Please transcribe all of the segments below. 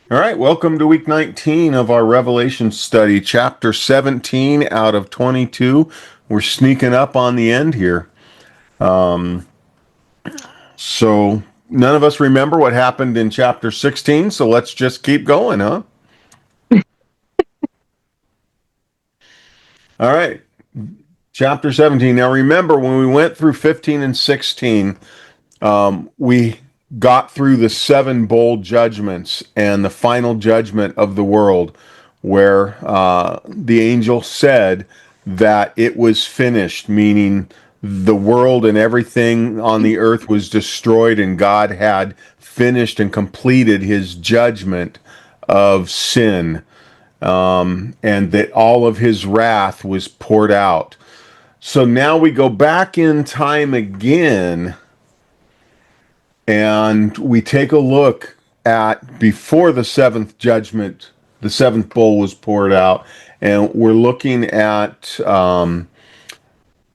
All right, welcome to week 19 of our Revelation study, chapter 17 out of 22. We're sneaking up on the end here. So, none of us remember what happened in chapter 16, so let's just keep going, huh? All right, chapter 17. Now, remember when we went through 15 and 16, we got through the seven bowl judgments and the final judgment of the world, where the angel said that it was finished, meaning the world and everything on the earth was destroyed, and God had finished and completed his judgment of sin, and that all of his wrath was poured out. So now we go back in time again and we take a look at before the seventh judgment, the seventh bowl was poured out, and we're looking at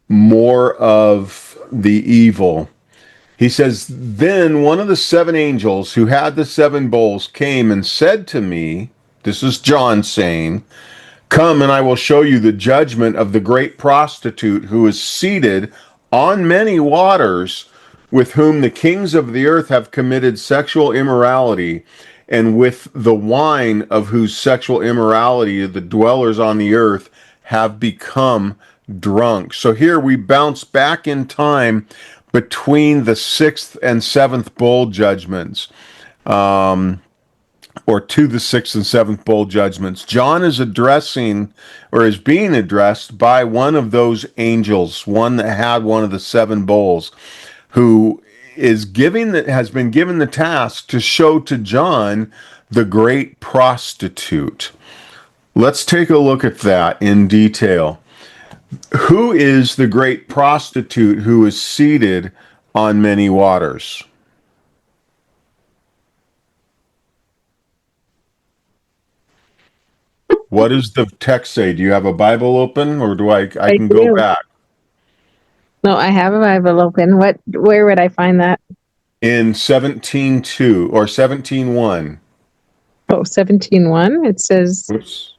more of the evil. He says, Then one of the seven angels who had the seven bowls came and said to me, this is John saying, Come and I will show you the judgment of the great prostitute who is seated on many waters, with whom the kings of the earth have committed sexual immorality, and with the wine of whose sexual immorality the dwellers on the earth have become drunk. So here we bounce back in time between the sixth and seventh bowl judgments. Or to the sixth and seventh bowl judgments. John is addressing or is being addressed by one of those angels, one that had one of the seven bowls, who is giving that has been given the task to show to John the great prostitute. Let's take a look at that in detail. Who is the great prostitute who is seated on many waters? What does the text say? Do you have a Bible open, or do I I can go do. back? No, I have a Bible open. Where would I find that? In 17:2 or 17:1. Oh, 17:1. It says, Oops.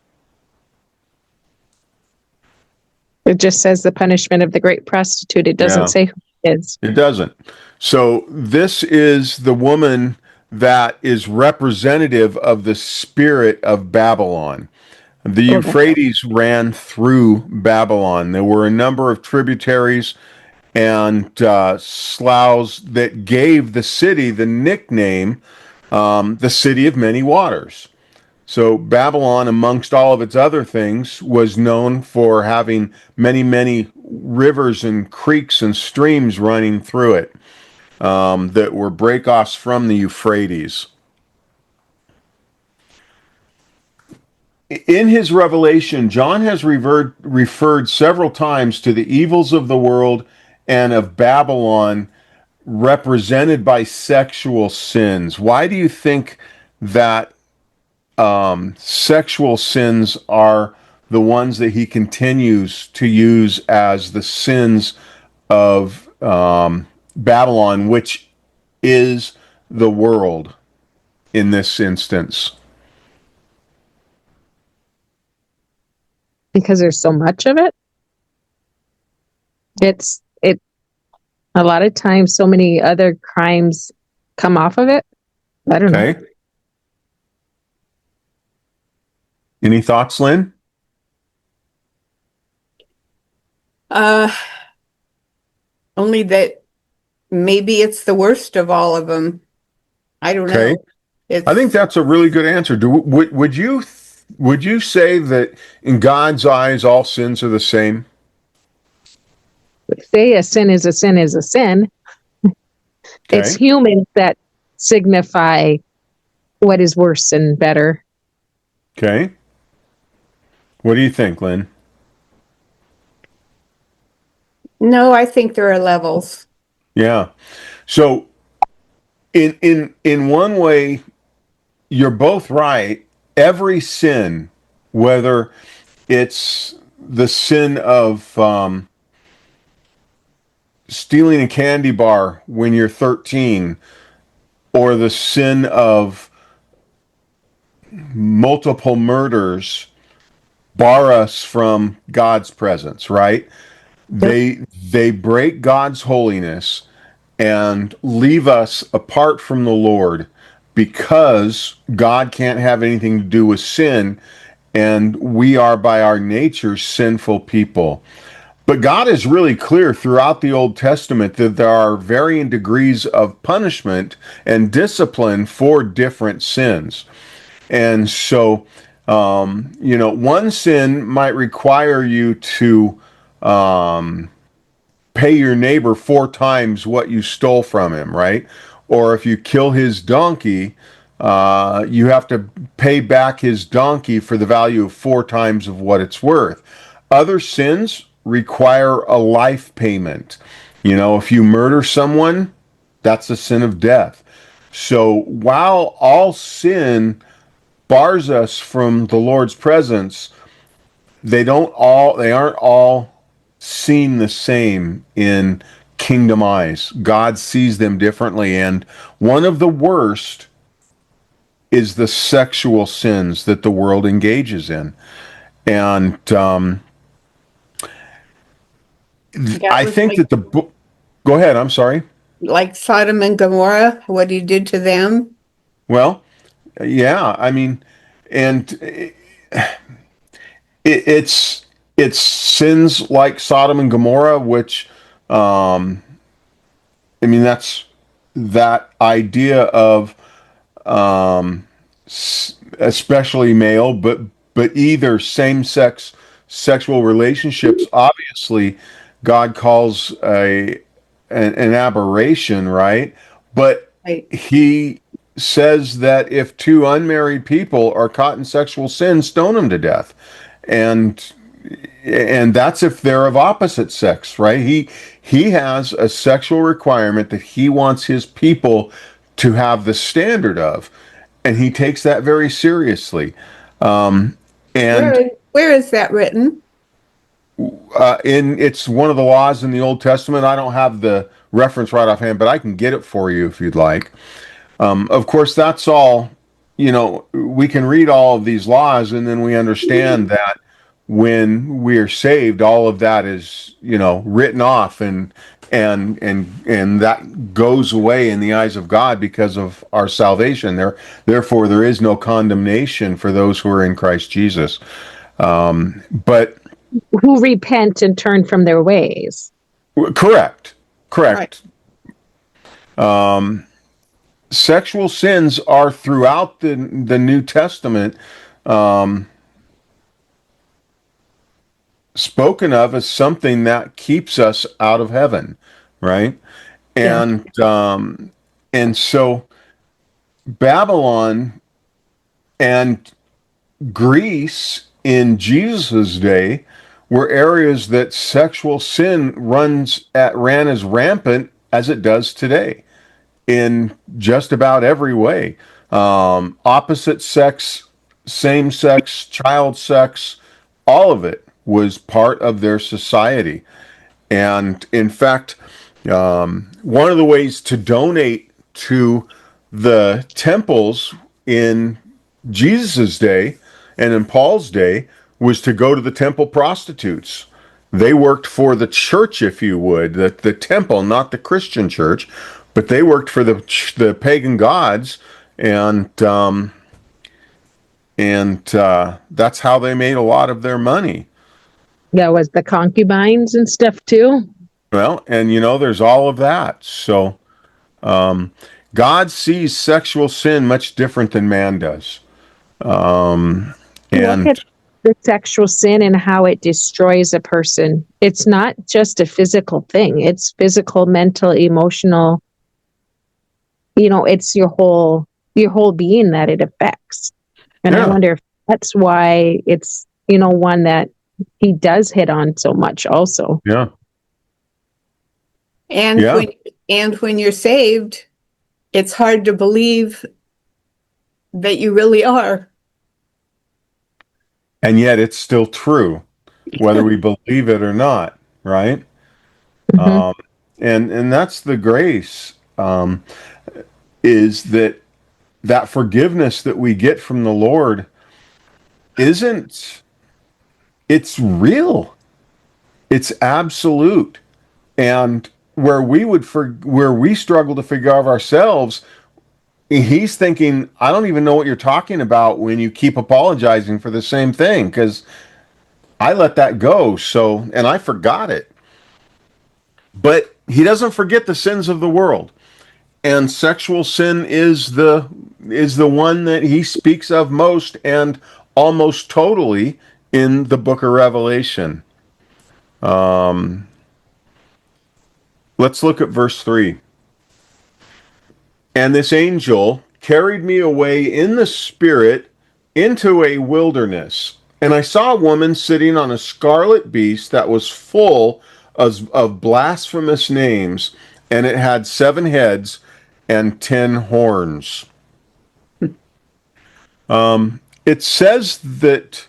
it just says the punishment of the great prostitute. It doesn't Yeah, say who it is. it doesn't. So this is the woman that is representative of the spirit of Babylon. The Okay. Euphrates ran through Babylon. There were a number of tributaries and sloughs that gave the city the nickname, the city of many waters. So Babylon, amongst all of its other things, was known for having many, many rivers and creeks and streams running through it, that were breakoffs from the Euphrates. In his revelation, John has referred several times to the evils of the world and of Babylon represented by sexual sins. Why do you think that sexual sins are the ones that he continues to use as the sins of Babylon, which is the world in this instance? Because there's so much of it. It a lot of times so many other crimes come off of it. I don't know. Okay. Any thoughts, Lynn? Uh, Only that maybe it's the worst of all of them. I don't Okay. know. I think It's that's a really good answer. Would you say that in God's eyes all sins are the same? Say a sin is a sin is a sin. It's Okay. humans that signify what is worse and better. Okay. What do you think, Lynn? no, I think there are levels. Yeah. So in one way, you're both right. Every sin, whether it's the sin of stealing a candy bar when you're 13, or the sin of multiple murders bar us from God's presence, right? Yep. They break God's holiness and leave us apart from the Lord because God can't have anything to do with sin, and we are by our nature sinful people. But God is really clear throughout the Old Testament that there are varying degrees of punishment and discipline for different sins. And so, one sin might require you to um, pay your neighbor 4 times what you stole from him, right? Or if you kill his donkey, you have to pay back his donkey for the value of 4 times of what it's worth. Other sins require a life payment. If you murder someone, that's a sin of death. So while all sin bars us from the Lord's presence, they aren't all seen the same in kingdom eyes. God sees them differently, and one of the worst is the sexual sins that the world engages in. And That I was think that the book. Go ahead. I'm sorry. like Sodom and Gomorrah, what he did to them. Well, yeah. I mean, and it's sins like Sodom and Gomorrah, which I mean that's that idea of um, especially male, but either same-sex sexual relationships. Obviously, God calls an aberration, right? But Right. He says that if two unmarried people are caught in sexual sin, stone them to death, and that's if they're of opposite sex, right? He has a sexual requirement that he wants his people to have the standard of, and he takes that very seriously. Um, and Where is that written? in it's one of the laws in the Old Testament. I don't have the reference right offhand, but I can get it for you if you'd like. Of course, that's all. We can read all of these laws, and then we understand that when we are saved, all of that is, written off, and that goes away in the eyes of God because of our salvation. Therefore, there is no condemnation for those who are in Christ Jesus. But Who repent and turn from their ways. correct, Right. correct. Sexual sins are throughout the New Testament spoken of as something that keeps us out of heaven, right? Yeah. And so Babylon and Greece in Jesus' day were areas that sexual sin ran as rampant as it does today in just about every way. Opposite sex, same sex, child sex, all of it was part of their society. And in fact, one of the ways to donate to the temples in Jesus' day and in Paul's day was to go to the temple prostitutes. They worked for the church, if you would, the temple, not the Christian church, but they worked for the pagan gods, and that's how they made a lot of their money. Yeah, was the concubines and stuff too. Well, and there's all of that. So God sees sexual sin much different than man does. Um, Look and at the sexual sin and how it destroys a person. It's not just a physical thing. It's physical, mental, emotional. It's your whole being that it affects. And I yeah, wonder if that's why it's, one that he does hit on so much also. yeah, And yeah. when you're saved, it's hard to believe that you really are. And yet it's still true, whether we believe it or not, right? Mhm. And that's the grace, is that that forgiveness that we get from the Lord isn't, it's real. It's absolute. And where we struggle to figure out ourselves, he's thinking, I don't even know what you're talking about when you keep apologizing for the same thing, because I let that go. So, and I forgot it. But he doesn't forget the sins of the world. And sexual sin is the one that he speaks of most and almost totally in the book of Revelation. Let's look at verse 3. And this angel carried me away in the spirit into a wilderness. And I saw a woman sitting on a scarlet beast that was full of blasphemous names, and it had 7 heads and 10 horns. It says that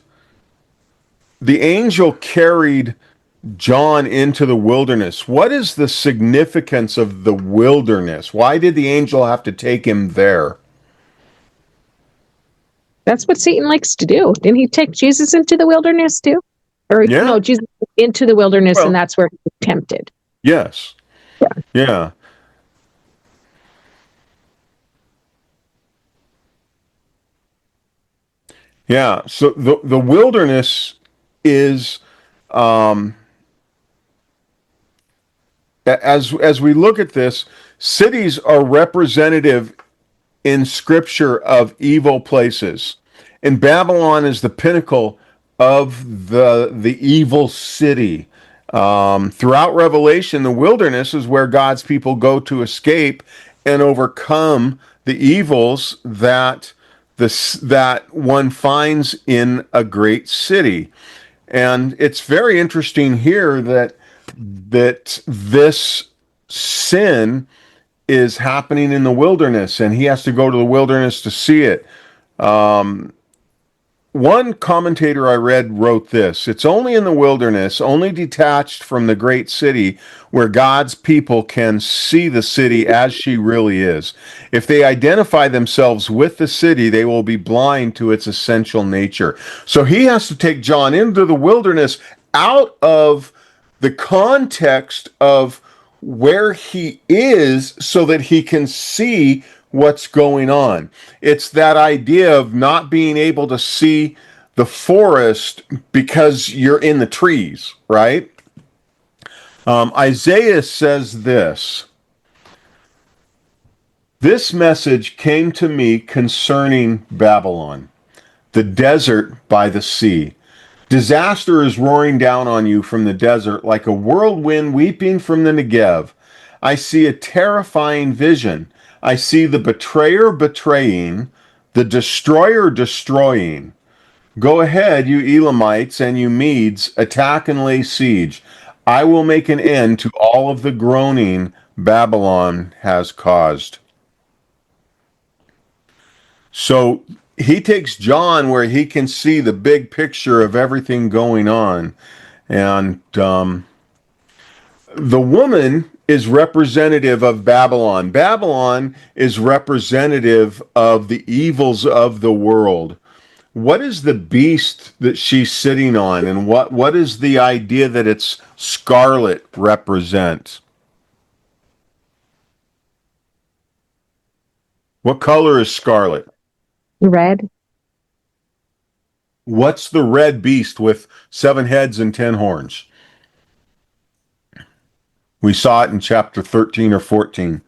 the angel carried John into the wilderness. What is the significance of the wilderness? Why did the angel have to take him there? That's what Satan likes to do. Didn't he take Jesus into the wilderness too? Or Yeah. no, Jesus into the wilderness, Well, and that's where he was tempted. Yes. Yeah. Yeah. Yeah. So the wilderness is, as we look at this, cities are representative in scripture of evil places. And Babylon is the pinnacle of the evil city. Throughout Revelation, the wilderness is where God's people go to escape and overcome the evils that one finds in a great city. And it's very interesting here that this sin is happening in the wilderness, and he has to go to the wilderness to see it. One commentator I read wrote this: it's only in the wilderness, only detached from the great city, where God's people can see the city as she really is. If they identify themselves with the city, they will be blind to its essential nature. So he has to take John into the wilderness out of the context of where he is so that he can see what's going on. It's that idea of not being able to see the forest because you're in the trees, right? Isaiah says this: this message came to me concerning Babylon, the desert by the sea. Disaster is roaring down on you from the desert like a whirlwind weeping from the Negev. I see a terrifying vision. I see the betrayer betraying, the destroyer destroying. Go ahead, you Elamites and you Medes, attack and lay siege. I will make an end to all of the groaning Babylon has caused. So he takes John where he can see the big picture of everything going on. And the woman is representative of Babylon. Babylon is representative of the evils of the world. What is the beast that she's sitting on, and what is the idea that it's scarlet represents? What color is scarlet? Red. What's the red beast with 7 heads and 10 horns? We saw it in chapter 13 or 14.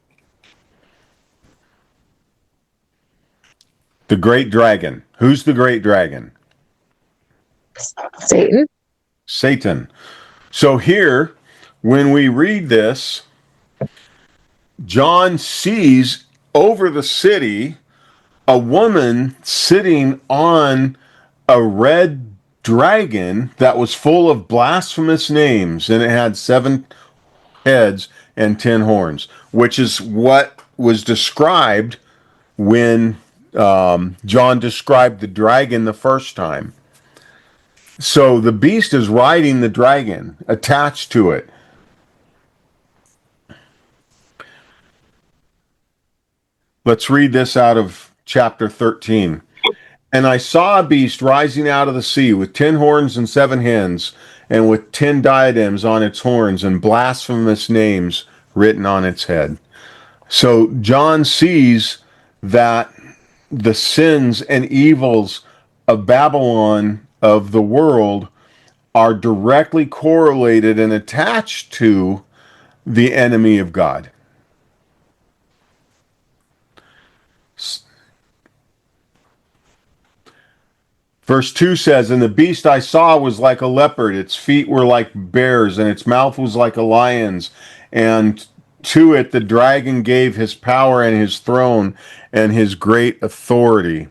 The great dragon. Who's the great dragon? Satan. Satan. So here, when we read this, John sees over the city a woman sitting on a red dragon that was full of blasphemous names, and it had 7 heads and 10 horns, which is what was described when John described the dragon the first time. So the beast is riding the dragon, attached to it. Let's read this out of chapter 13. And I saw a beast rising out of the sea with 10 horns and 7 heads, and with 10 diadems on its horns and blasphemous names written on its head. So John sees that the sins and evils of Babylon, of the world, are directly correlated and attached to the enemy of God. Verse 2 says, "And the beast I saw was like a leopard, its feet were like bears, and its mouth was like a lion's. And to it the dragon gave his power and his throne and his great authority."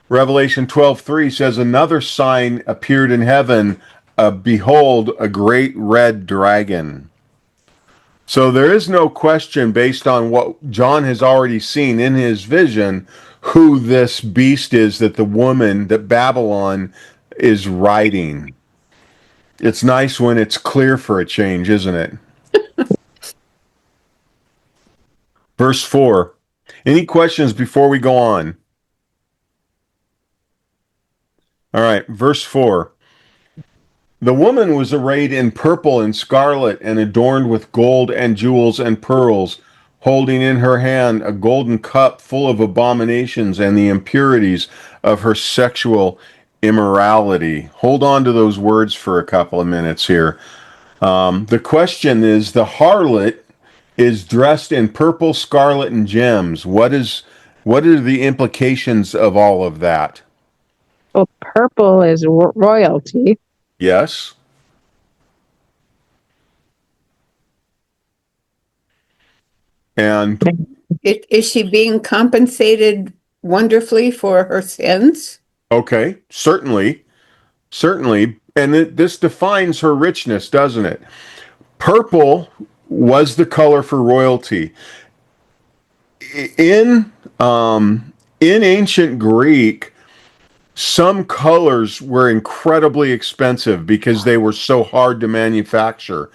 Revelation 12:3 says, "Another sign appeared in heaven, behold, a great red dragon." So there is no question, based on what John has already seen in his vision, who this beast is that the woman, that Babylon is riding. It's nice when it's clear for a change, isn't it? Verse 4. Any questions before we go on? All right, verse 4. "The woman was arrayed in purple and scarlet and adorned with gold and jewels and pearls, holding in her hand a golden cup full of abominations and the impurities of her sexual immorality." Hold on to those words for a couple of minutes here. The question is, the harlot is dressed in purple, scarlet, and gems. What are the implications of all of that? Well, purple is royalty. Yes. And Is she being compensated wonderfully for her sins? okay, certainly. And this defines her richness, doesn't it? Purple was the color for royalty. In ancient Greek, some colors were incredibly expensive because they were so hard to manufacture.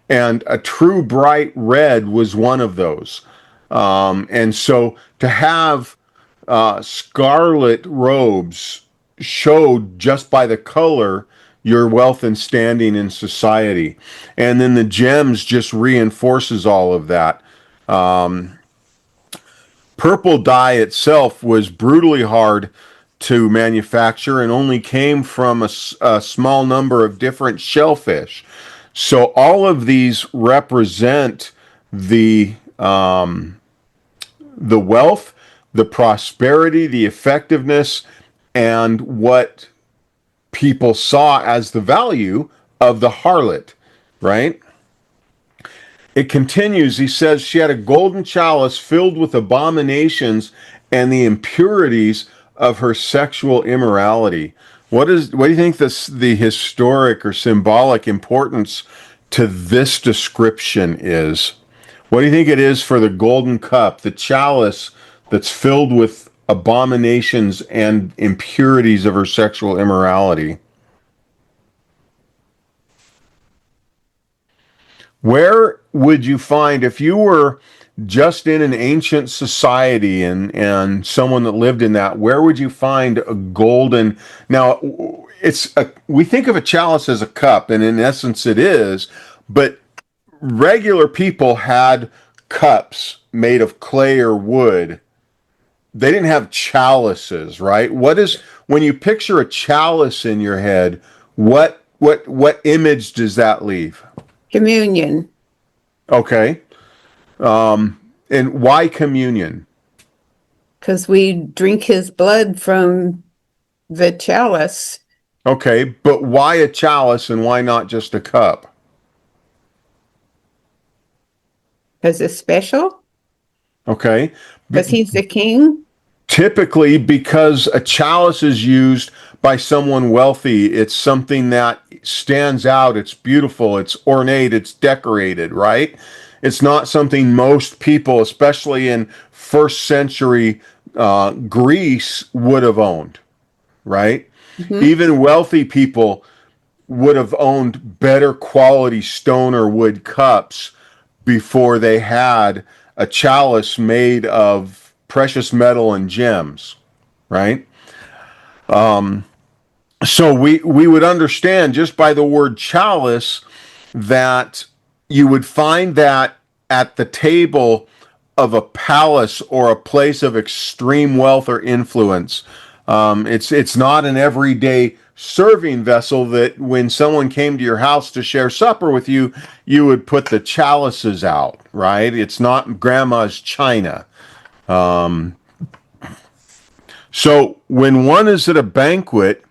And a true bright red was one of those. And so to have scarlet robes showed just by the color your wealth and standing in society. And then the gems just reinforces all of that. Purple dye itself was brutally hard to manufacture and only came from a small number of different shellfish. So all of these represent the wealth, the prosperity, the effectiveness, and what people saw as the value of the harlot, right? It continues, he says, "She had a golden chalice filled with abominations and the impurities of her sexual immorality." What do you think the historic or symbolic importance to this description is? What do you think it is for the golden cup, the chalice that's filled with abominations and impurities of her sexual immorality? Where would you find, if you were just in an ancient society and someone that lived in that, where would you find a golden? Now, we think of a chalice as a cup, and in essence it is, but regular people had cups made of clay or wood. They didn't have chalices, right? When you picture a chalice in your head, what image does that leave? Communion. Okay. And why communion? Because we drink his blood from the chalice. Okay, but why a chalice and why not just a cup? Because it's special. Okay. Because he's the king. Typically, because a chalice is used by someone wealthy, it's something that stands out, it's beautiful, it's ornate, it's decorated, right? It's not something most people, especially in first century Greece, would have owned, right? Mm-hmm. Even wealthy people would have owned better quality stone or wood cups before they had a chalice made of precious metal and gems, right? So we would understand just by the word chalice that you would find that at the table of a palace or a place of extreme wealth or influence. It's not an everyday serving vessel that when someone came to your house to share supper with you, you would put the chalices out, right? It's not grandma's china. So when one is at a banquet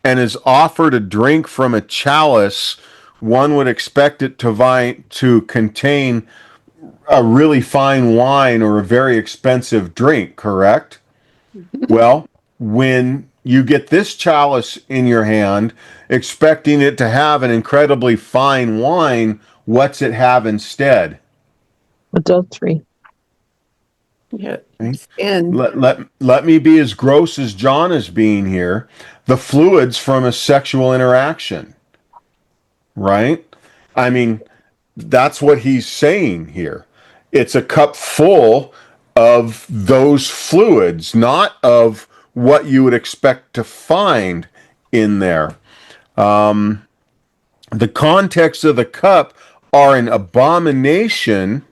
and is offered a drink from a chalice, one would expect it to contain a really fine wine or a very expensive drink, correct? Well, when you get this chalice in your hand, expecting it to have an incredibly fine wine, what's it have instead? Adultery. Yeah. Okay. And Let me be as gross as John is being here. The fluids from a sexual interaction, right? I mean, that's what he's saying here. It's a cup full of those fluids, not of what you would expect to find in there. The context of the cup are an abomination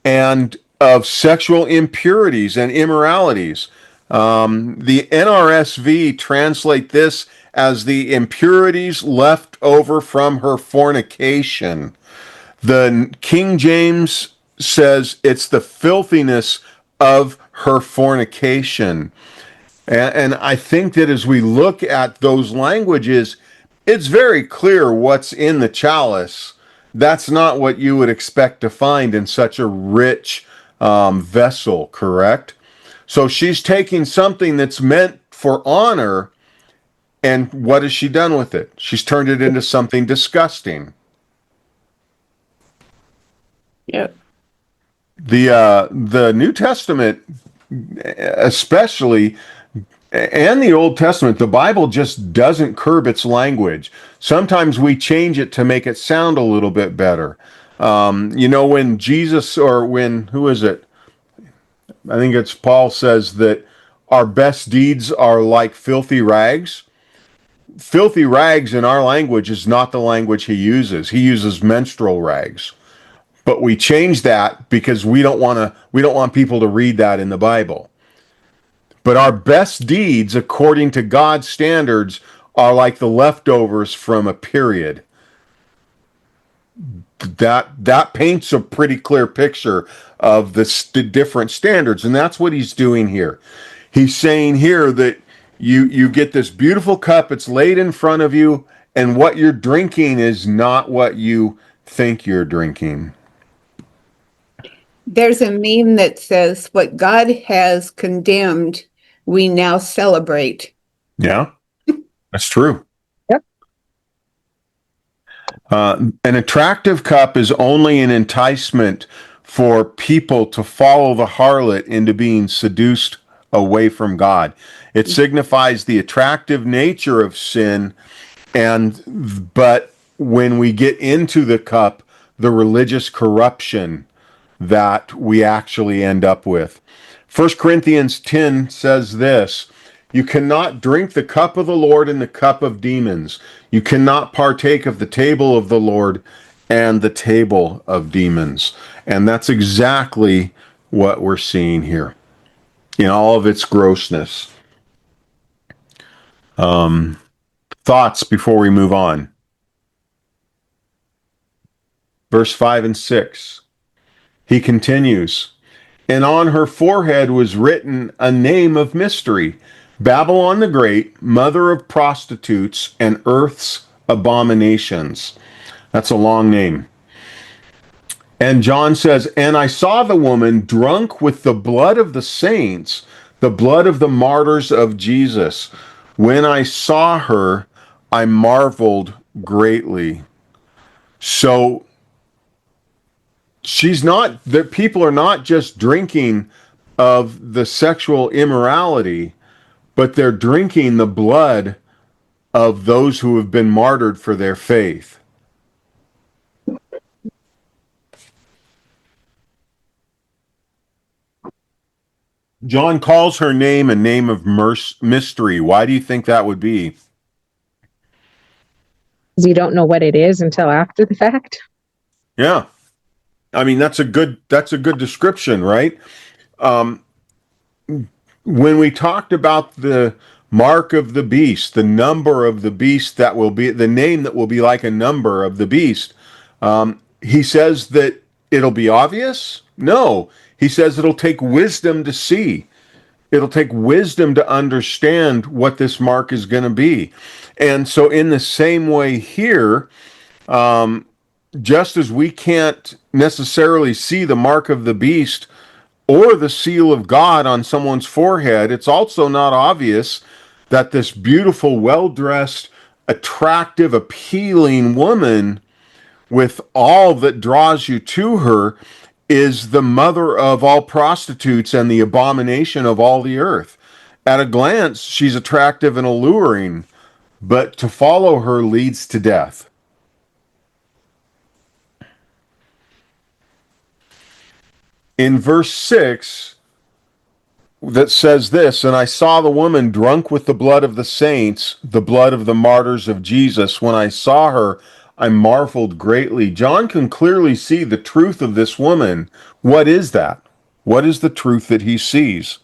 and of sexual impurities and immoralities. The NRSV translate this as the impurities left over from her fornication. The King James says it's the filthiness of her fornication. And I think that as we look at those languages, it's very clear what's in the chalice. That's not what you would expect to find in such a rich vessel, correct? So she's taking something that's meant for honor, and what has she done with it? She's turned it into something disgusting. yeah, The New Testament, especially, and the Old Testament, the Bible just doesn't curb its language. Sometimes we change it to make it sound a little bit better. When Jesus, or when, who is it? I think it's Paul says that our best deeds are like filthy rags. Filthy rags in our language is not the language he uses. He uses menstrual rags. But we change that because we don't want people to read that in the Bible. But our best deeds, according to God's standards, are like the leftovers from a period. That paints a pretty clear picture of the different standards, and that's what he's doing here. He's saying here that you get this beautiful cup, it's laid in front of you, and what you're drinking is not what you think you're drinking. there's a meme that says, "What God has condemned, we now celebrate." Yeah, that's true. Yep. An attractive cup is only an enticement for people to follow the harlot into being seduced away from God. It signifies the attractive nature of sin, but when we get into the cup, the religious corruption that we actually end up with. 1 Corinthians 10 says this: you cannot drink the cup of the Lord and the cup of demons. You cannot partake of the table of the Lord and the table of demons. And that's exactly what we're seeing here in all of its grossness. Thoughts before we move on? Verse 5 and 6. He continues, and on her forehead was written a name of mystery: Babylon the Great, mother of prostitutes and earth's abominations. That's a long name. And John says, and I saw the woman drunk with the blood of the saints, the blood of the martyrs of Jesus. When I saw her, I marveled greatly. So that people are not just drinking of the sexual immorality, but they're drinking the blood of those who have been martyred for their faith. John calls her name a name of mystery. Why do you think that would be? You don't know what it is until after the fact. Yeah. I mean, that's a good description, right? Um, when we talked about the mark of the beast, the number of the beast that will be, the name that will be like a number of the beast, he says that it'll be obvious. No, he says it'll take wisdom to see. It'll take wisdom to understand what this mark is going to be. And so, in the same way here, just as we can't necessarily see the mark of the beast or the seal of God on someone's forehead, it's also not obvious that this beautiful, well dressed, attractive, appealing woman with all that draws you to her is the mother of all prostitutes and the abomination of all the earth. At a glance, she's attractive and alluring, but to follow her leads to death. In verse 6, that says this, and I saw the woman drunk with the blood of the saints, the blood of the martyrs of Jesus. When I saw her, I marveled greatly. John can clearly see the truth of this woman. What is that? What is the truth that he sees?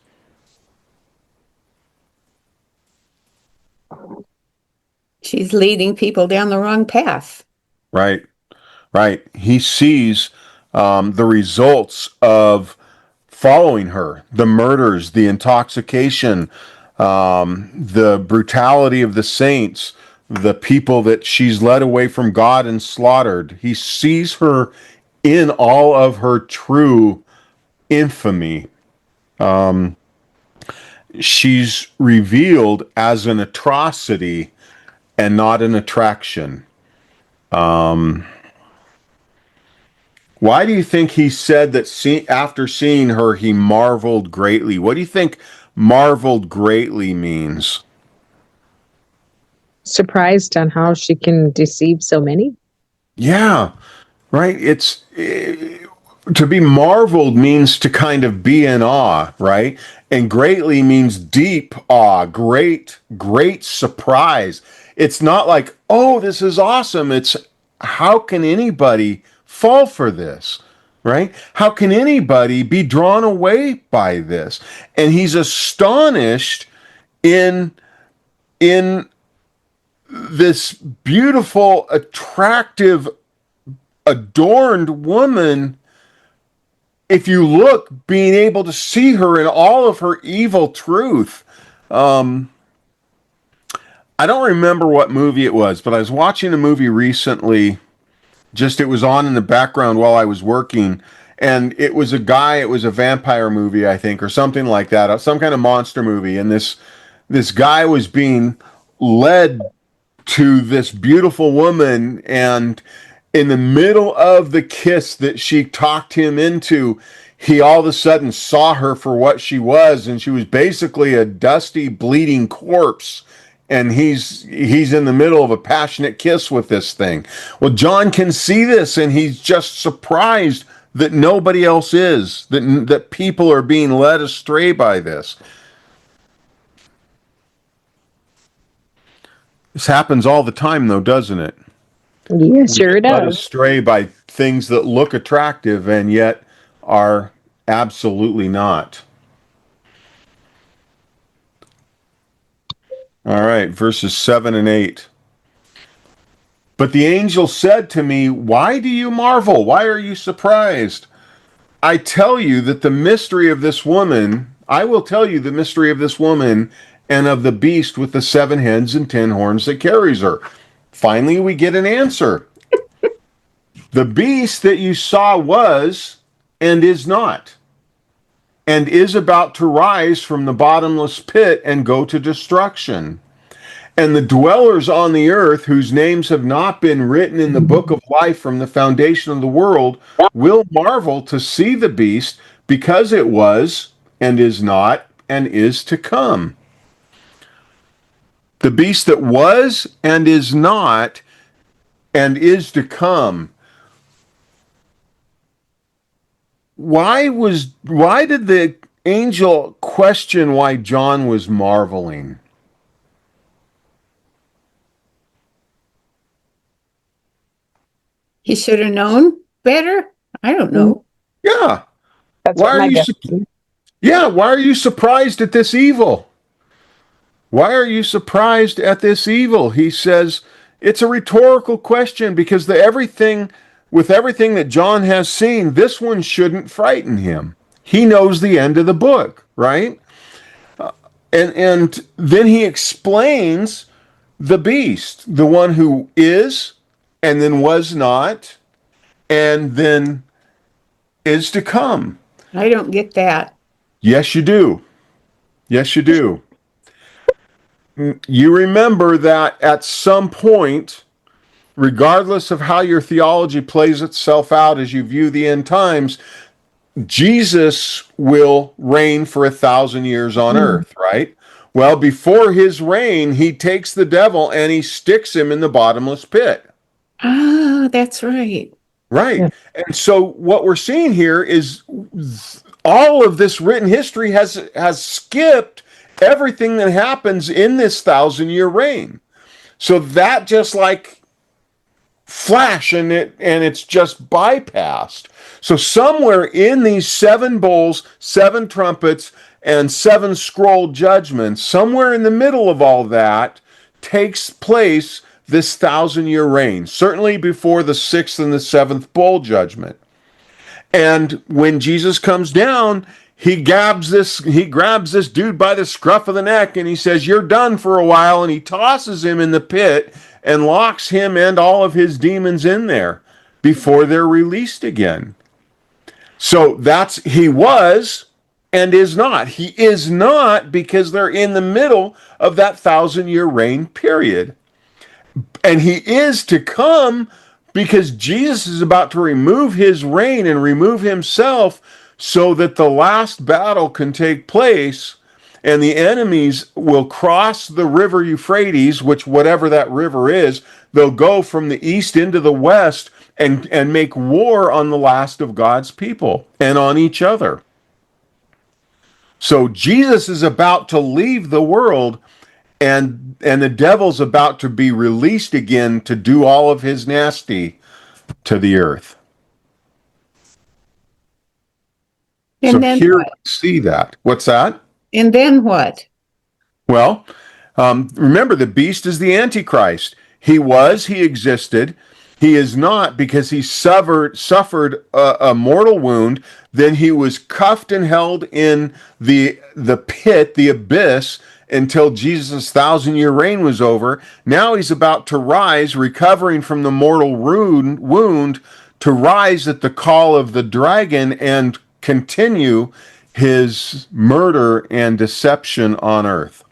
She's leading people down the wrong path. Right, right. He sees the results of following her, the murders, the intoxication, the brutality of the saints, the people that she's led away from God and slaughtered. He sees her in all of her true infamy. She's revealed as an atrocity and not an attraction. Why do you think he said that after seeing her, he marveled greatly? What do you think marveled greatly means? Surprised on how she can deceive so many. Yeah, right. To be marveled means to kind of be in awe, right? And greatly means deep awe, great surprise. It's not like, oh, this is awesome. It's how can anybody fall for this, right? How can anybody be drawn away by this? And he's astonished in this beautiful, attractive, adorned woman. If you look, being able to see her in all of her evil truth. I don't remember what movie it was, but I was watching a movie recently. Just it was on in the background while I was working, and it was a vampire movie, I think, or something like that, some kind of monster movie. And this guy was being led to this beautiful woman, and in the middle of the kiss that she talked him into, he all of a sudden saw her for what she was, and she was basically a dusty, bleeding corpse. And he's in the middle of a passionate kiss with this thing. Well, John can see this, and he's just surprised that nobody else is, that people are being led astray by this. This happens all the time, though, doesn't it? Yeah, sure it Led does. astray by things that look attractive and yet are absolutely not. All right, verses 7 and 8. But the angel said to me, why do you marvel? Why are you surprised? I tell you that the mystery of this woman, I will tell you the mystery of this woman and of the beast with the 7 heads and 10 horns that carries her. Finally, we get an answer. The beast that you saw was and is not, and is about to rise from the bottomless pit and go to destruction. And the dwellers on the earth, whose names have not been written in the book of life from the foundation of the world, will marvel to see the beast, because it was and is not and is to come. The beast that was and is not and is to come. Why did the angel question why John was marveling. He should have known better. I don't know. Yeah. That's Why what are my you guess. Yeah, why are you surprised at this evil? Why are you surprised at this evil? He says it's a rhetorical question because everything that John has seen, this one shouldn't frighten him. He knows the end of the book, right? And then he explains the beast, the one who is and then was not and then is to come. I don't get that. Yes, you do. Yes, you do. You remember that at some point, regardless of how your theology plays itself out as you view the end times, Jesus will reign for 1,000 years on earth, right? Well, before his reign, he takes the devil and he sticks him in the bottomless pit. Ah, that's right. Right. Yeah. And so what we're seeing here is all of this written history has skipped everything that happens in this 1,000-year reign. So that just like flash and it's just bypassed. So somewhere in these 7 bowls, 7 trumpets, and 7 scroll judgments, somewhere in the middle of all that takes place this 1,000-year reign, certainly before the 6th and the 7th bowl judgment. And when Jesus comes down, he grabs this dude by the scruff of the neck and he says, "You're done for a while," and he tosses him in the pit and locks him and all of his demons in there before they're released again. So he was and is not. He is not because they're in the middle of that 1,000-year reign period. And he is to come because Jesus is about to remove his reign and remove himself so that the last battle can take place and the enemies will cross the river Euphrates, which whatever that river is, they'll go from the east into the west and make war on the last of God's people and on each other. So Jesus is about to leave the world and the devil's about to be released again to do all of his nasty to the earth. And so then here what? we see that. What's that? And then what? Well, remember the beast is the Antichrist. He existed. He is not because he suffered a mortal wound. Then he was cuffed and held in the pit, the abyss, until Jesus' 1,000-year reign was over. Now he's about to rise, recovering from the mortal wound, to rise at the call of the dragon and continue his murder and deception on earth.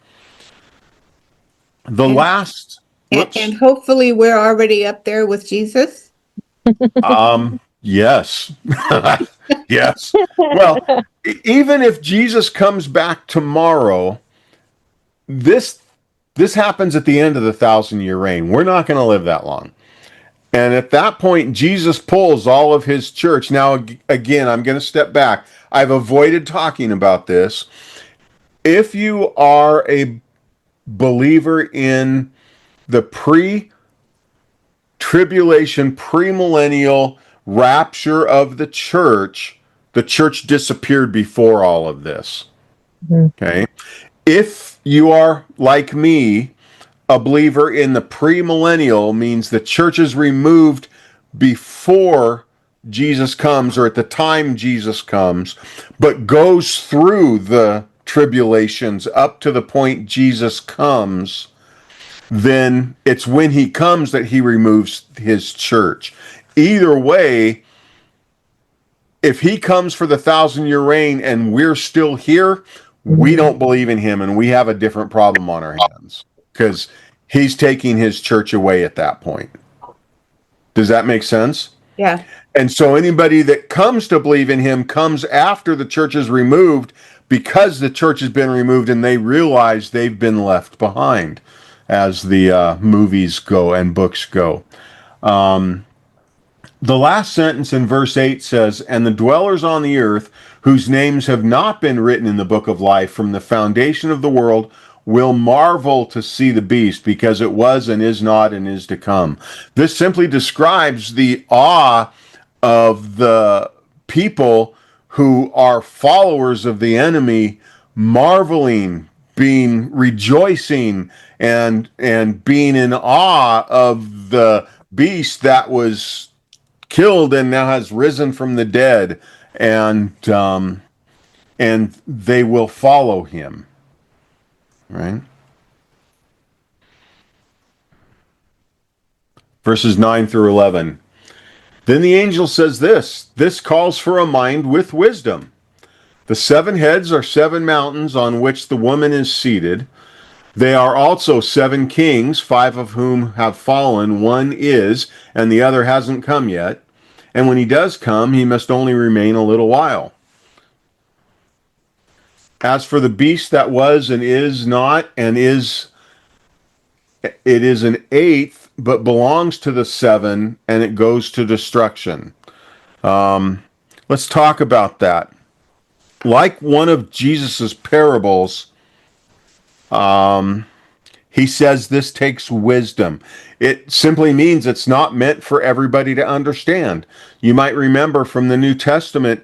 And hopefully we're already up there with Jesus. Yes. Yes. Well, even if Jesus comes back tomorrow, this happens at the end of the 1,000-year reign. We're not going to live that long. And at that point, Jesus pulls all of his church. Now, again, I'm going to step back. I've avoided talking about this. If you are a believer in the pre-tribulation, premillennial rapture of the church disappeared before all of this. Okay? If you are, like me, a believer in the premillennial, means the church is removed before Jesus comes or at the time Jesus comes, but goes through the tribulations up to the point Jesus comes, then it's when he comes that he removes his church. Either way, if he comes for the 1,000-year reign and we're still here, we don't believe in him and we have a different problem on our hands because he's taking his church away at that point. Does that make sense? Yeah. And so anybody that comes to believe in him comes after the church is removed because the church has been removed and they realize they've been left behind, as the movies go and books go. The last sentence in verse 8 says, "And the dwellers on the earth whose names have not been written in the book of life from the foundation of the world will marvel to see the beast, because it was and is not and is to come. This simply describes the awe of the people who are followers of the enemy, marveling, being rejoicing, and being in awe of the beast that was killed and now has risen from the dead, and they will follow him. Right? Verses 9 through 11. Then the angel says this calls for a mind with wisdom. The 7 heads are 7 mountains on which the woman is seated. They are also 7 kings, 5 of whom have fallen. One is, and the other hasn't come yet. And when he does come, he must only remain a little while. As for the beast that was and is not and is, it is an 8th, but belongs to the 7, and it goes to destruction. Let's talk about that. Like one of Jesus's parables, he says this takes wisdom. It simply means it's not meant for everybody to understand. You might remember from the New Testament,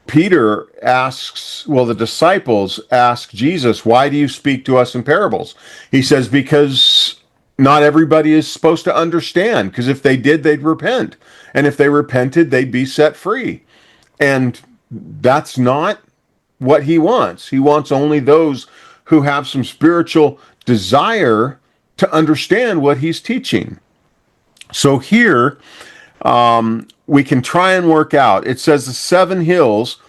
Peter asks, well, the disciples ask Jesus, why do you speak to us in parables? He says, because not everybody is supposed to understand, because if they did, they'd repent. And if they repented, they'd be set free. And that's not what he wants. He wants only those who have some spiritual desire to understand what he's teaching. So here, we can try and work out. It says the 7 hills.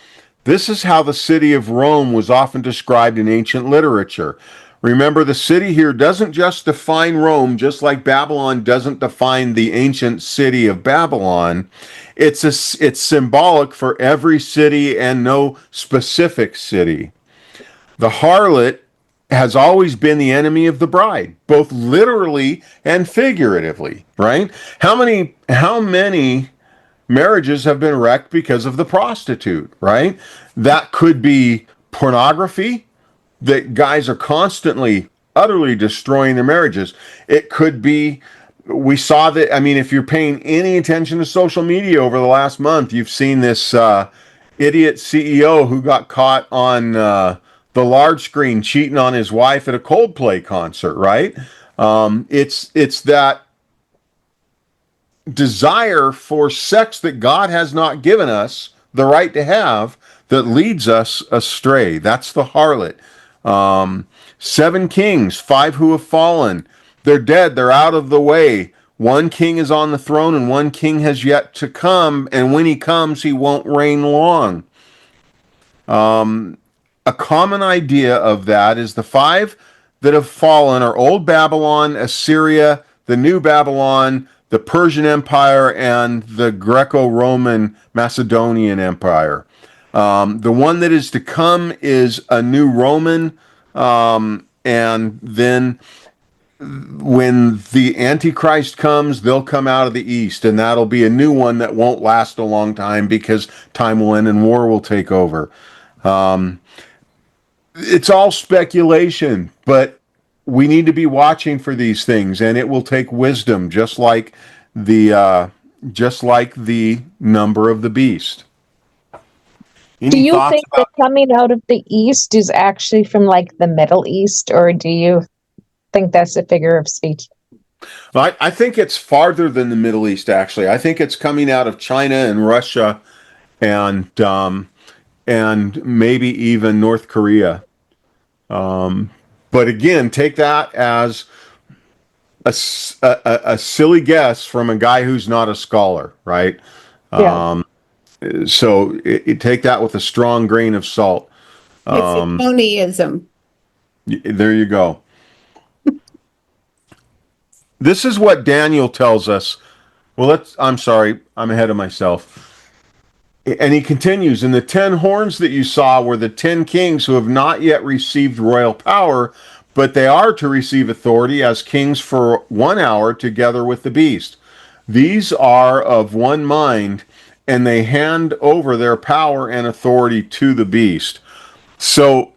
This is how the city of Rome was often described in ancient literature. Remember, the city here doesn't just define Rome, just like Babylon doesn't define the ancient city of Babylon. It's symbolic for every city and no specific city. The harlot has always been the enemy of the bride, both literally and figuratively, right? How many marriages have been wrecked because of the prostitute, right? That could be pornography, that guys are constantly, utterly destroying their marriages. It could be, we saw that, I mean, if you're paying any attention to social media over the last month, you've seen this idiot CEO who got caught on the large screen cheating on his wife at a Coldplay concert, right? It's that desire for sex that God has not given us the right to have that leads us astray. That's the harlot. 7 kings, 5 who have fallen. They're dead. They're out of the way. 1 king is on the throne and 1 king has yet to come. And when he comes, he won't reign long. A common idea of that is the 5 that have fallen are Old Babylon, Assyria, the New Babylon, the Persian Empire, and the Greco-Roman Macedonian Empire. The one that is to come is a new Roman, and then when the Antichrist comes, they'll come out of the east, and that'll be a new one that won't last a long time because time will end and war will take over. It's all speculation, but we need to be watching for these things, and it will take wisdom, just like the number of the beast. Do you think that coming out of the East is actually from like the Middle East, or do you think that's a figure of speech? Well, I think it's farther than the Middle East, actually. I think it's coming out of China and Russia and maybe even North Korea. But again, take that as a silly guess from a guy who's not a scholar, right? Yeah. So take that with a strong grain of salt. It's a Tonyism. There you go. This is what Daniel tells us. Well, I'm sorry, I'm ahead of myself. And he continues, and the 10 horns that you saw were the 10 kings who have not yet received royal power, but they are to receive authority as kings for 1 hour together with the beast. These are of one mind, and they hand over their power and authority to the beast. So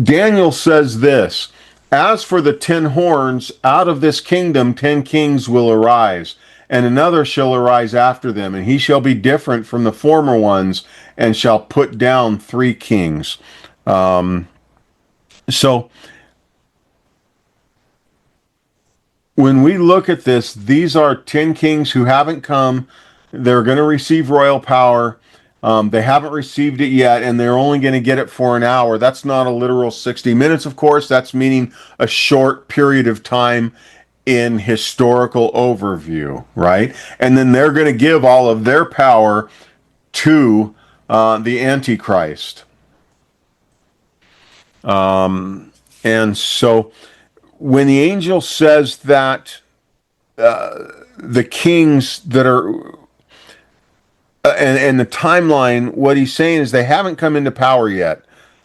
Daniel says this: as for the 10 horns, out of this kingdom 10 kings will arise, and another shall arise after them, and he shall be different from the former ones, and shall put down 3 kings. So when we look at this, these are 10 kings who haven't come. They're going to receive royal power. They haven't received it yet, and they're only going to get it for an hour. That's not a literal 60 minutes, of course. That's meaning a short period of time in historical overview, right? And then they're going to give all of their power to the Antichrist. And so when the angel says that the kings that are and the timeline, what he's saying is they haven't come into power yet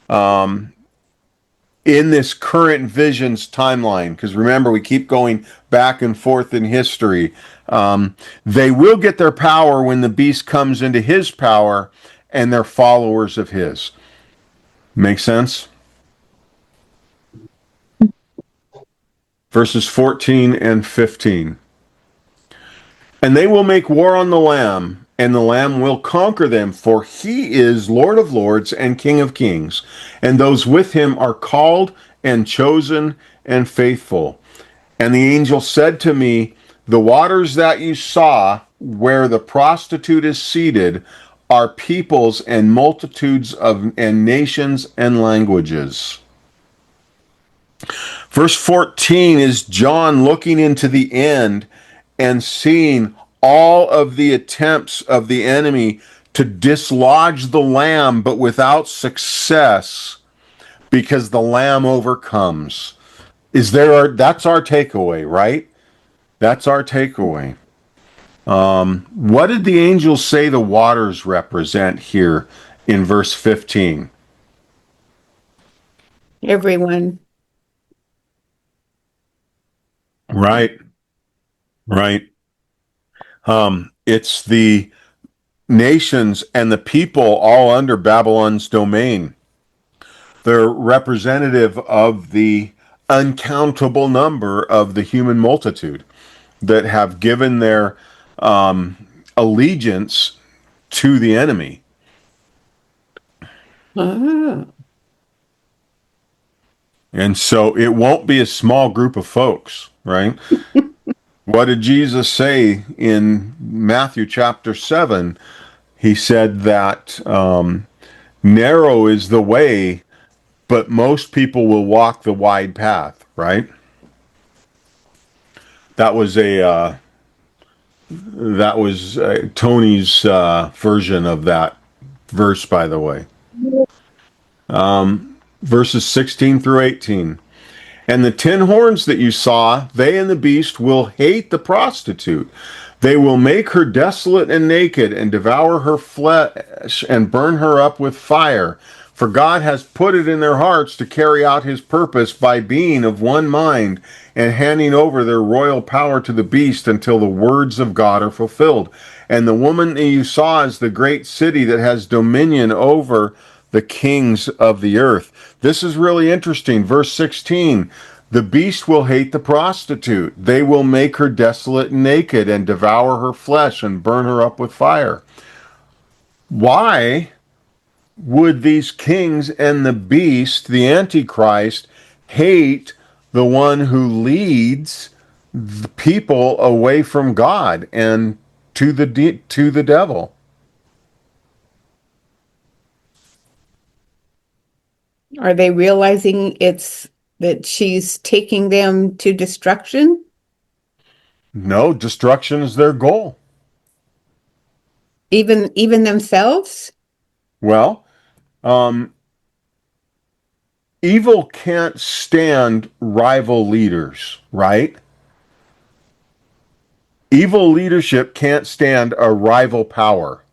in this current visions timeline, because remember, we keep going back and forth in history. They will get their power when the beast comes into his power, and they're followers of his. Make sense? Verses 14 and 15. And they will make war on the Lamb, and the Lamb will conquer them, for he is Lord of lords and King of kings, and those with him are called and chosen and faithful. And the angel said to me, the waters that you saw where the prostitute is seated are peoples and multitudes of and nations and languages. Verse 14 is John looking into the end and seeing all of the attempts of the enemy to dislodge the Lamb, but without success, because the Lamb overcomes. That's our takeaway, right? That's our takeaway. What did the angels say the waters represent here in verse 15? Everyone. Right. It's the nations and the people all under Babylon's domain. They're representative of the uncountable number of the human multitude that have given their allegiance to the enemy. Ah. And so it won't be a small group of folks, right? What did Jesus say in Matthew chapter 7? He said that narrow is the way, but most people will walk the wide path, right? That was Tony's version of that verse, by the way. Verses 16 through 18. And the 10 horns that you saw, they and the beast will hate the prostitute. They will make her desolate and naked, and devour her flesh, and burn her up with fire. For God has put it in their hearts to carry out his purpose by being of one mind, and handing over their royal power to the beast until the words of God are fulfilled. And the woman that you saw is the great city that has dominion over the kings of the earth. This is really interesting. Verse 16, the beast will hate the prostitute. They will make her desolate and naked, and devour her flesh, and burn her up with fire. Why would these kings and the beast, the Antichrist, hate the one who leads the people away from God and to the devil? Are they realizing it's that she's taking them to destruction? No, destruction is their goal. Even themselves? Well, evil can't stand rival leaders, right? Evil leadership can't stand a rival power.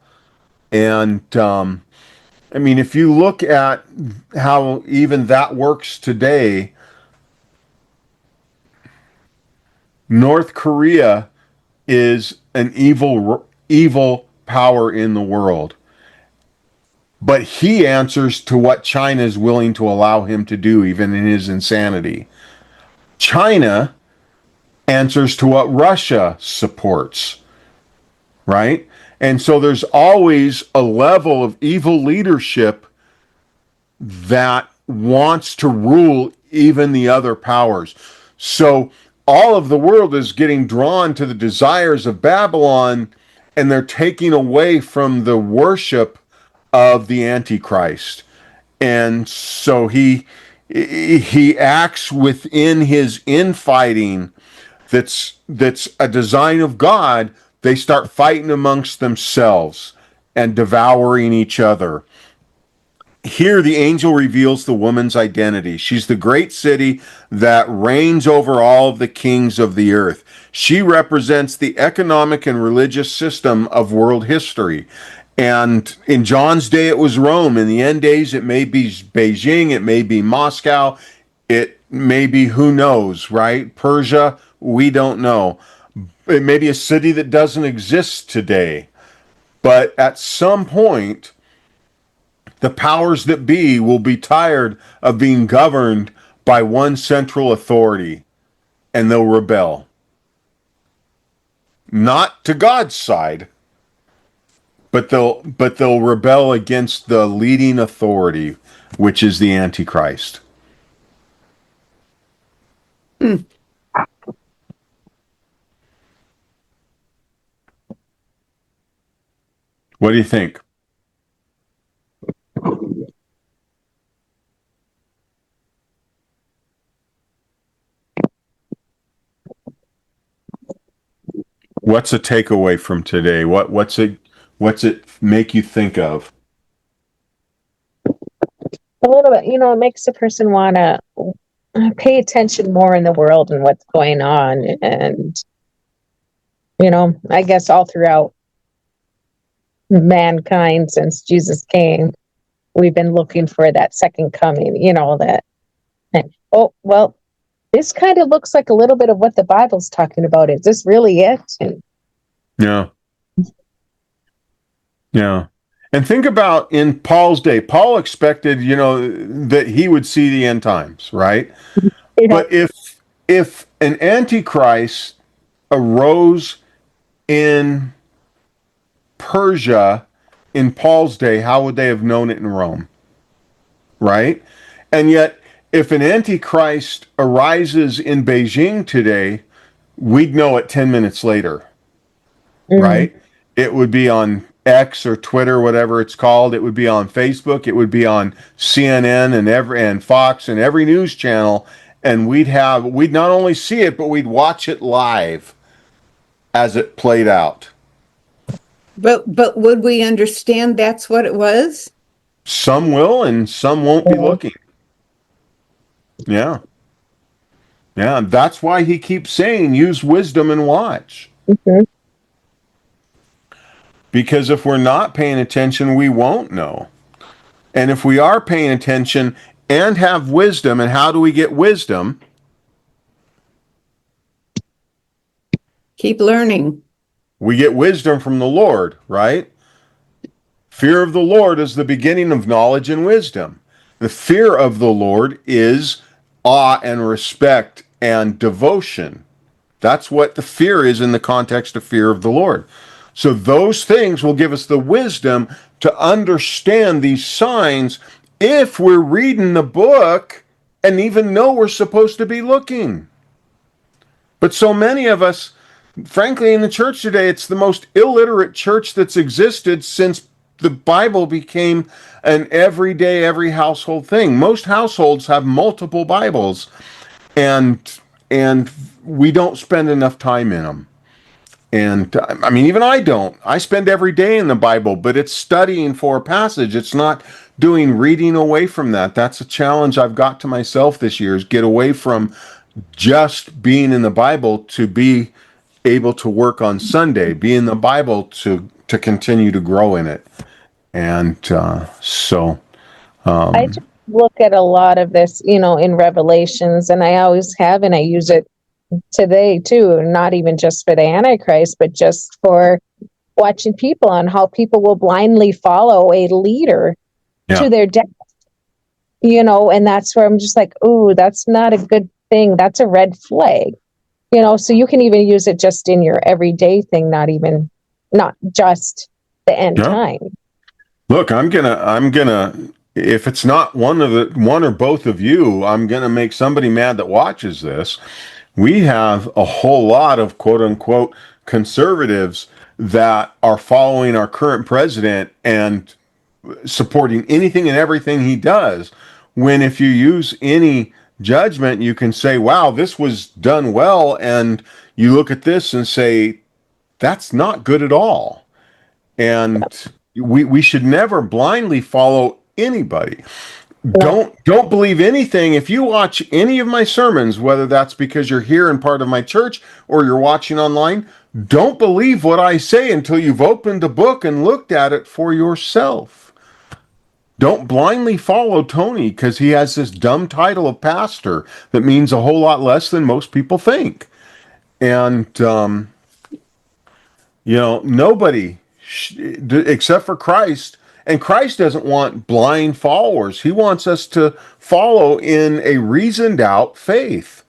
And I mean, if you look at how even that works today, North Korea is an evil power in the world. But he answers to what China is willing to allow him to do, even in his insanity. China answers to what Russia supports, right? And so there's always a level of evil leadership that wants to rule even the other powers. So all of the world is getting drawn to the desires of Babylon, and they're taking away from the worship of the Antichrist. And so he acts within his infighting that's a design of God. They start fighting amongst themselves and devouring each other. Here, the angel reveals the woman's identity. She's the great city that reigns over all of the kings of the earth. She represents the economic and religious system of world history. And in John's day, it was Rome. In the end days, it may be Beijing, it may be Moscow, it may be who knows, right? Persia, we don't know. It may be a city that doesn't exist today. But at some point, the powers that be will be tired of being governed by one central authority, and they'll rebel. Not to God's side, but they'll rebel against the leading authority, which is the Antichrist. Mm. What do you think? What's a takeaway from today? What's it make you think of? A little bit, it makes a person want to pay attention more in the world and what's going on. And, I guess all throughout mankind since Jesus came, we've been looking for that second coming, oh, well, this kind of looks like a little bit of what the Bible's talking about. Is this really it? Yeah. Yeah. And think about in Paul's day, Paul expected, that he would see the end times, right? Yeah. But if an antichrist arose in Persia in Paul's day, how would they have known it in Rome? Right? And yet, if an antichrist arises in Beijing today, we'd know it 10 minutes later. Mm-hmm. Right? It would be on X or Twitter, whatever it's called. It would be on Facebook. It would be on CNN and Fox and every news channel. And we'd not only see it, but we'd watch it live as it played out. But would we understand that's what it was? Some will, and some won't be looking. Yeah. Yeah, that's why he keeps saying, use wisdom and watch. Mm-hmm. Because if we're not paying attention, we won't know. And if we are paying attention and have wisdom, and how do we get wisdom? Keep learning. We get wisdom from the Lord, right? Fear of the Lord is the beginning of knowledge and wisdom. The fear of the Lord is awe and respect and devotion. That's what the fear is in the context of fear of the Lord. So those things will give us the wisdom to understand these signs if we're reading the book and even know we're supposed to be looking. But so many of us, frankly, in the church today, it's the most illiterate church that's existed since the Bible became an everyday, every household thing. Most households have multiple Bibles, and we don't spend enough time in them. And I mean, even I don't. I spend every day in the Bible, but it's studying for a passage. It's not doing reading away from that. That's a challenge I've got to myself this year, is get away from just being in the Bible to be able to work on Sunday, be in the Bible to continue to grow in it. And I just look at a lot of this, in Revelations, and I always have, and I use it today too, not even just for the Antichrist, but just for watching people on how people will blindly follow a leader to their death. And that's where I'm just like, ooh, that's not a good thing. That's a red flag. So you can even use it just in your everyday thing, not just the end time. Look, I'm gonna, if it's not one or both of you, I'm gonna make somebody mad that watches this. We have a whole lot of quote unquote conservatives that are following our current president and supporting anything and everything he does. When if you use any judgment, you can say, wow, this was done well. And you look at this and say, that's not good at all. And we should never blindly follow anybody. Don't believe anything. If you watch any of my sermons, whether that's because you're here and part of my church or you're watching online, don't believe what I say until you've opened a book and looked at it for yourself. Don't blindly follow Tony because he has this dumb title of pastor that means a whole lot less than most people think. And nobody except for Christ. And Christ doesn't want blind followers. He wants us to follow in a reasoned out faith.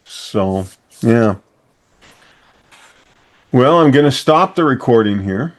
So, yeah. Well, I'm going to stop the recording here.